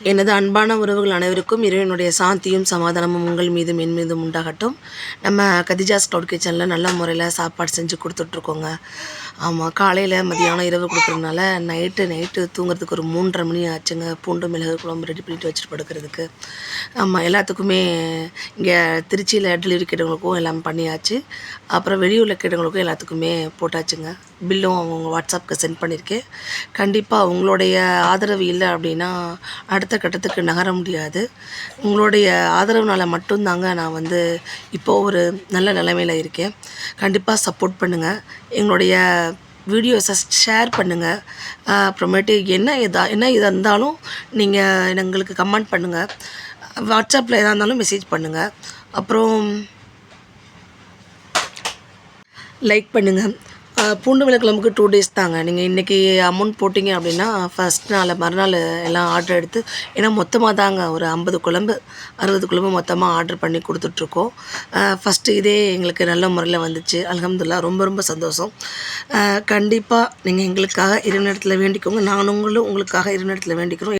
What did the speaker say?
எனது அன்பான உறவுகள் அனைவருக்கும் இறைவனுடைய சாந்தியும் சமாதானமும் உங்கள் மீதும் என் மீதும் உண்டாகட்டும். நம்ம கதிஜாஸ் க்ளவுட் கிச்சனில் நல்ல முறையில் சாப்பாடு செஞ்சு கொடுத்துட்ருக்கோங்க. ஆமாம், காலையில் மதியானம் இரவு கொடுக்குறதுனால நைட்டு தூங்குறதுக்கு ஒரு 3:30 மணி ஆச்சுங்க. பூண்டு மிளகு குழம்பு ரெடி பண்ணிட்டு வச்சுட்டு படுக்கிறதுக்கு. ஆமாம், எல்லாத்துக்குமே இங்கே திருச்சியில் டெலிவரி கேட்டவங்களுக்கும் எல்லாம் பண்ணியாச்சு. அப்புறம் வெளியூரில் கேட்டவங்களுக்கும் எல்லாத்துக்குமே போட்டாச்சுங்க. பில்லும் அவங்க வாட்ஸ்அப்புக்கு சென்ட் பண்ணியிருக்கேன். கண்டிப்பாக உங்களுடைய ஆதரவு இல்லை அப்படின்னா அடுத்த கட்டத்துக்கு நகர முடியாது. உங்களுடைய ஆதரவுனால் மட்டும்தாங்க நான் இப்போது ஒரு நல்ல நிலைமையில் இருக்கேன். கண்டிப்பாக சப்போர்ட் பண்ணுங்கள். எங்களுடைய வீடியோஸை ஷேர் பண்ணுங்கள். அப்புறமேட்டு என்ன இதாக இருந்தாலும் நீங்கள் எங்களுக்கு கமெண்ட் பண்ணுங்கள். வாட்ஸ்அப்பில் எதாக இருந்தாலும் மெசேஜ் பண்ணுங்கள். அப்புறம் லைக் பண்ணுங்கள். பூண்டு மிளகு குழம்புக்கு 2 days தாங்க. நீங்கள் இன்றைக்கி அமௌண்ட் போட்டிங்க அப்படின்னா ஃபஸ்ட் நாள் மறுநாள் எல்லாம் ஆர்டர் எடுத்து, ஏன்னா மொத்தமாக தாங்க ஒரு 50 குழம்பு 60 குழம்பு மொத்தமாக ஆர்டர் பண்ணி கொடுத்துட்ருக்கோம். ஃபஸ்ட்டு இதே எங்களுக்கு நல்ல முறையில் வந்துச்சு. அல்ஹம்துலில்லாஹ், ரொம்ப ரொம்ப சந்தோஷம். கண்டிப்பாக நீங்கள் எங்களுக்காக இறைவனிடத்தில் வேண்டிக்கோங்க. நானும் உங்களுக்காக இறைவனிடத்தில் வேண்டிக்கிறோம்.